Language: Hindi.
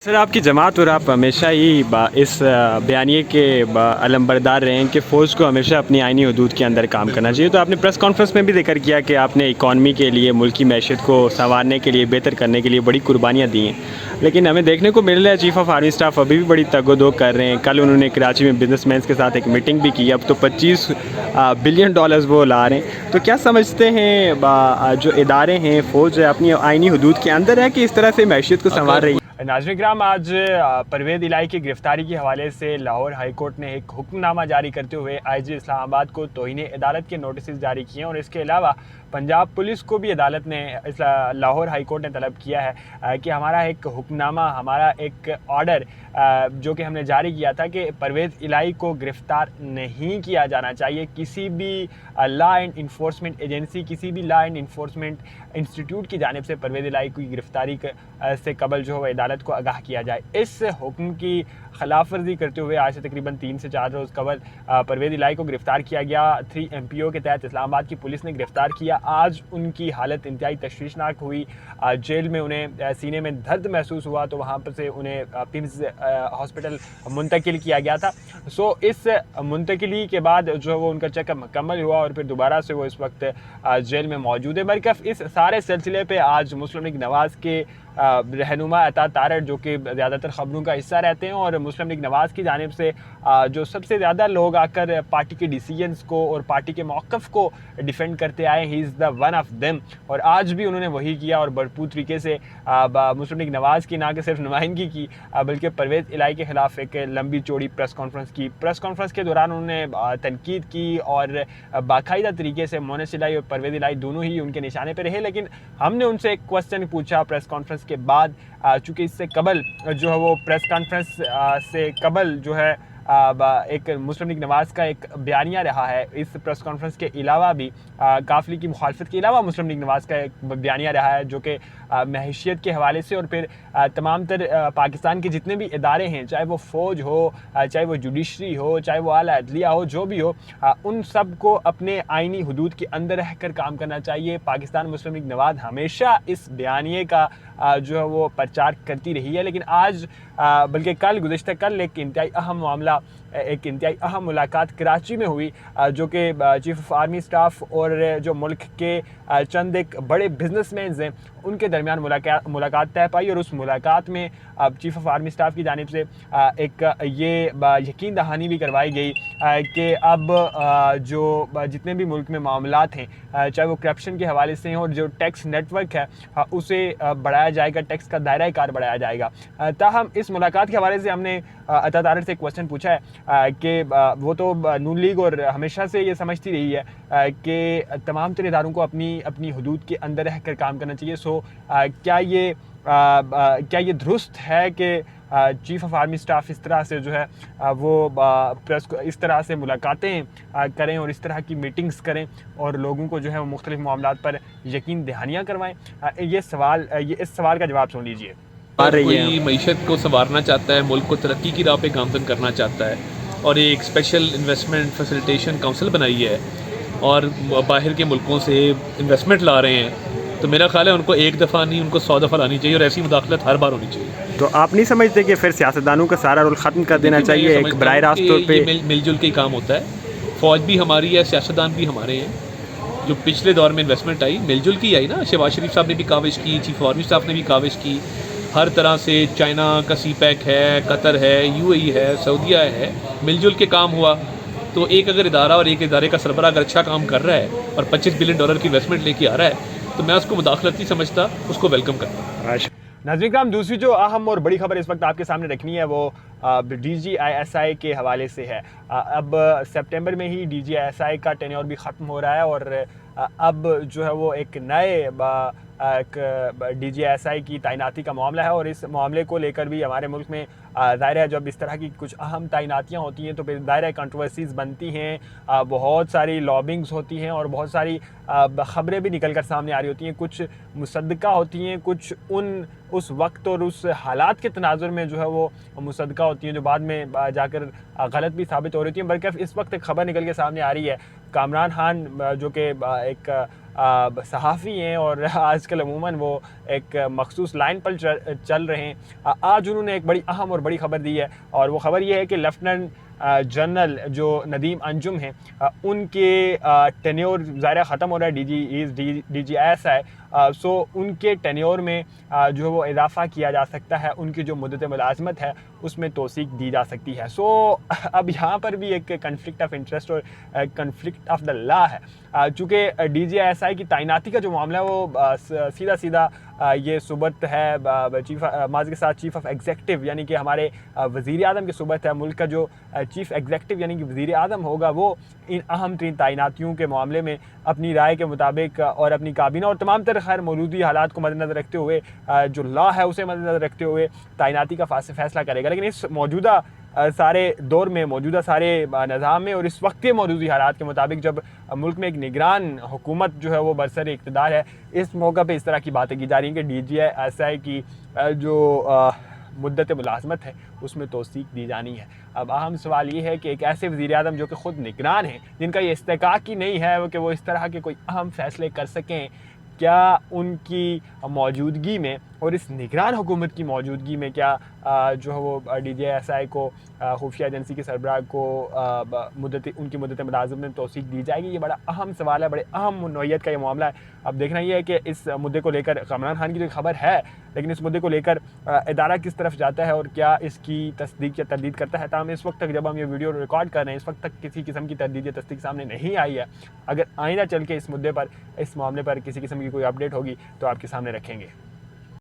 सर आपकी जमात और आप हमेशा ही इस बयानिए के अलंबरदार रहे हैं कि फ़ौज को हमेशा अपनी आइनी हदूद के अंदर काम करना चाहिए। तो आपने प्रेस कॉन्फ्रेंस में भी जिक्र किया कि आपने इकॉनमी के लिए, मुल्क की मैशत को संवारने के लिए, बेहतर करने के लिए बड़ी कुर्बानियाँ दी हैं। लेकिन हमें देखने को मिल रहा है चीफ़ ऑफ आर्मी स्टाफ अभी भी बड़ी तगोदो कर रहे हैं। कल उन्होंने कराची में बिजनेसमैन के साथ एक मीटिंग भी की। अब तो 25 बिलियन डॉलर्स वो ला रहे हैं। तो क्या समझते हैं जो इदारे हैं, फ़ौज अपनी आइनी हदूद के अंदर है कि इस तरह से मैशत को संवार रही है? नाज़रीन किराम, आज परवेज़ इलाही की गिरफ़्तारी के हवाले से लाहौर हाई कोर्ट ने एक हुक्मनामा जारी करते हुए आईजी इस्लामाबाद को तौहीन अदालत के नोटिस जारी किए हैं। और इसके अलावा पंजाब पुलिस को भी अदालत ने लाहौर हाई कोर्ट ने तलब किया है कि हमारा एक हुक्मनामा, हमारा एक ऑर्डर जो कि हमने जारी किया था कि परवेज़ इलाही को गिरफ़्तार नहीं किया जाना चाहिए। किसी भी लॉ एंड इन्फोर्समेंट एजेंसी, किसी भी लॉ एंड इन्फोर्समेंट इंस्टीट्यूट की जानिब से परवेज़ इलाही की गिरफ़्तारी से कबल जो है अदालत को आगाह किया जाए। इस हुक्म की खिलाफ वर्जी करते हुए आज से तकरीबन 3 से 4 रोज़ कबल परवेज़ इलाही को गिरफ़्तार किया गया। 3 MPO के तहत इस्लामाबाद की पुलिस ने गिरफ़्तार किया। आज उनकी हालत इंतहाई तशवीशनाक हुई। जेल में उन्हें सीने में दर्द महसूस हुआ तो वहाँ पर से उन्हें पिम्स हॉस्पिटल मुंतकिल किया गया था। सो इस मुंतकिली के बाद जो है वो उनका चेकअप मुकम्मल हुआ और फिर दोबारा से वो इस वक्त जेल में मौजूद है। बल्कि इस सारे सिलसिले पे आज मुस्लिम लीग नवाज़ के रहनुमा अता तारड़, जो कि ज़्यादातर ख़बरों का हिस्सा रहते हैं और मुस्लिम लीग नवाज़ की जानिब से जो सबसे ज़्यादा लोग आकर पार्टी के डिसीजंस को और पार्टी के मौक़िफ़ को डिफेंड करते आए, he is the one of them. और आज भी उन्होंने वही किया और भरपूर तरीके से मुस्लिम लीग नवाज़ की ना कि सिर्फ नुमाइंदगी की बल्कि परवेज़ इलाही के ख़िलाफ़ एक लंबी चौड़ी प्रेस कॉन्फ्रेंस की। प्रेस कॉन्फ्रेंस के दौरान उन्होंने तनकीद की और बाकायदा तरीके से मोनिस इलाही और परवेज़ इलाही दोनों ही उनके निशाने पर रहे। लेकिन हमने उनसे एक क्वेश्चन पूछा प्रेस कॉन्फ्रेंस के बाद, चूँकि इससे कबल जो है वो प्रेस कॉन्फ्रेंस से कबल जो है एक मुस्लिम लीग नवाज़ का एक बयानिया रहा है। इस प्रेस कॉन्फ्रेंस के अलावा भी काफ़िली की मुखालफत के अलावा मुस्लिम लीग नवाज़ का एक बयानिया रहा है जो कि महैशियत के हवाले से और फिर तमाम तर पाकिस्तान के जितने भी इदारे हैं, चाहे वो फ़ौज हो, चाहे वो जुडिशरी हो, चाहे वो आला अदलिया हो, जो भी हो, उन सब को अपने आइनी हदूद के अंदर रह कर काम करना चाहिए। पाकिस्तान मुस्लिम लीग नवाज़ हमेशा इस बयानिए का जो है वो प्रचार करती रही है। लेकिन आज बल्कि कल, गुज़िश्ता कल एक इंतहाई अहम मामला, एक इंतहाई अहम मुलाकात कराची में हुई जो कि चीफ़ ऑफ आर्मी स्टाफ और जो मुल्क के चंद एक बड़े बिजनेसमैन हैं उनके दरमियान मुलाकात तय पाई। और उस मुलाकात में चीफ़ ऑफ आर्मी स्टाफ की जानिब से एक ये यकीन दहानी भी करवाई गई कि अब जो जितने भी मुल्क में मामलात हैं, चाहे वो करप्शन के हवाले से हैं और जो टैक्स नेटवर्क है उसे बढ़ाया जाएगा, टैक्स का दायरा कार बढ़ाया जाएगा। ताहम इस मुलाकात के हवाले से हमने अता तारड़ से एक क्वेश्चन पूछा है कि वो तो नून लीग और हमेशा से ये समझती रही है कि तमाम तरह इदारों को अपनी अपनी हदूद के अंदर रह कर काम करना चाहिए। सो क्या ये दुरुस्त है कि चीफ़ ऑफ आर्मी स्टाफ इस तरह से जो है वो प्रेस को इस तरह से मुलाकातें करें और इस तरह की मीटिंग्स करें और लोगों को जो है वो मुख्तलिफ मामलात पर यकीन दहानियाँ करवाएं? ये इस सवाल का जवाब सुन लीजिए। कोई मईशत को संवारना चाहता है, मुल्क को तरक्की की राह पे गामजन करना चाहता है और एक स्पेशल इन्वेस्टमेंट फैसिलिटेशन काउंसिल बनाई है और बाहर के मुल्कों से इन्वेस्टमेंट ला रहे हैं, तो मेरा ख्याल है उनको एक दफ़ा नहीं, उनको 100 दफ़ा लानी चाहिए और ऐसी मुदाखलत हर बार होनी चाहिए। तो आप नहीं समझते कि फिर सियासतदानों का सारा रोल ख़त्म कर देना चाहिए एक बराह रास्त तौर पे? मिलजुल के काम होता है। फ़ौज भी हमारी है, सियासतदान भी हमारे हैं। जो पिछले दौर में इन्वेस्टमेंट आई मिलजुल की आई ना, शहबाज शरीफ साहब ने भी काविश की, चीफ आर्मी स्टाफ ने भी काविश की, हर तरह से चाइना का CPEC है, कतर है, UAE है, सऊदीया है, मिलजुल के काम हुआ। तो एक अगर इदारा और एक इदारे का सरबरा अगर अच्छा काम कर रहा है और $25 बिलियन की इन्वेस्टमेंट लेके आ रहा है तो मैं उसको मुदाखलत नहीं समझता, उसको वेलकम करता हूँ। नाज़रीन किराम, दूसरी जो अहम और बड़ी खबर इस वक्त आपके सामने रखनी है वो DGISI के हवाले से है। अब सितंबर में ही DGISI का टेन्योर भी ख़त्म हो रहा है और अब जो है वो एक नए DGISI की तैनाती का मामला है। और इस मामले को लेकर भी हमारे मुल्क में ज़ाहिर है जब इस तरह की कुछ अहम तैनातियाँ होती हैं तो फिर ज़ाहिर कंट्रोवर्सीज़ बनती हैं, बहुत सारी लॉबिंग्स होती हैं और बहुत सारी ख़बरें भी निकल कर सामने आ रही होती हैं। कुछ मुसद्दका होती हैं, कुछ उस वक्त और उस हालात के तनाजुर में जो है वो मुसद्दका होती हैं जो बाद में जाकर गलत भी साबित हो रही थी। बल्कि इस वक्त एक ख़बर निकल के सामने आ रही है, कामरान खान जो कि एक सहाफ़ी हैं और आजकल अमूमन वो एक मखसूस लाइन पर चल रहे हैं। आज उन्होंने एक बड़ी अहम और बड़ी ख़बर दी है और वो ख़बर ये है कि लेफ्टिनेंट जनरल जो नदीम अंजुम हैं उनके टेन्योर ज़ाहिर ख़त्म हो रहा है, DGISI, सो उनके टेन्योर में जो वो इजाफ़ा किया जा सकता है, उनकी जो मुद्दत मुलाज़मत है उसमें तौसीक दी जा सकती है। सो अब यहाँ पर भी एक कन्फ्लिक्ट ऑफ इंटरेस्ट और कन्फ्लिक्ट ऑफ द लॉ है, चूँकि DGISI की तैनाती का जो मामला है वो सीधा सीधा ये सुबत है माज़ के साथ चीफ़ ऑफ एग्जेक्टिव यानी कि हमारे वज़ीर आज़म की सुबत है। मुल्क का जो चीफ़ एग्जेक्टिव यानी कि वज़ीर आज़म होगा वो इन अहम तरीन तैनातियों के मामले में अपनी राय के मुताबिक और अपनी काबीना और तमाम तरह खैर मौजूदा हालात को मद्देनज़र रखते हुए जो लॉ है उसे मद्देनज़र रखते हुए तैनाती का फ़ैसला करेगा। लेकिन इस मौजूदा सारे दौर में, मौजूदा सारे निज़ाम में और इस वक्त के मौजूदा हालात के मुताबिक जब मुल्क में एक निगरान हुकूमत जो है वो बरसर इक़्तिदार है, इस मौका पे इस तरह की बातें की जा रही हैं कि DGISI की जो मुद्दत मुलाज़मत है उसमें तौसीक दी जानी है। अब अहम सवाल ये है कि एक ऐसे वज़ीर आज़म जो कि ख़ुद निगरान हैं, जिनका ये इस्तेकाक ही नहीं है कि वो इस तरह के कोई अहम फ़ैसले कर सकें, क्या उनकी मौजूदगी में और इस निगरान हुकूमत की मौजूदगी में क्या जो है वो DGISI को खुफिया एजेंसी के सरबराह को उनकी मुद्दत मुलाज़मत में तौसीक दी जाएगी? ये बड़ा अहम सवाल है, बड़े अहम नौइयत का ये मामला है। अब देखना ये है कि इस मुद्दे को लेकर इमरान खान की जो खबर है, लेकिन इस मुद्दे को लेकर इदारा किस तरफ जाता है और क्या इसकी तस्दीक या तरदीद करता है। ताहम इस वक्त तक जब हम ये वीडियो रिकॉर्ड कर रहे हैं, इस वक्त तक किसी किस्म की तरदीद या तस्दीक सामने नहीं आई है। अगर आइंदा चल के इस मुद्दे पर, इस मामले पर किसी किस्म की कोई अपडेट होगी तो आपके सामने रखेंगे।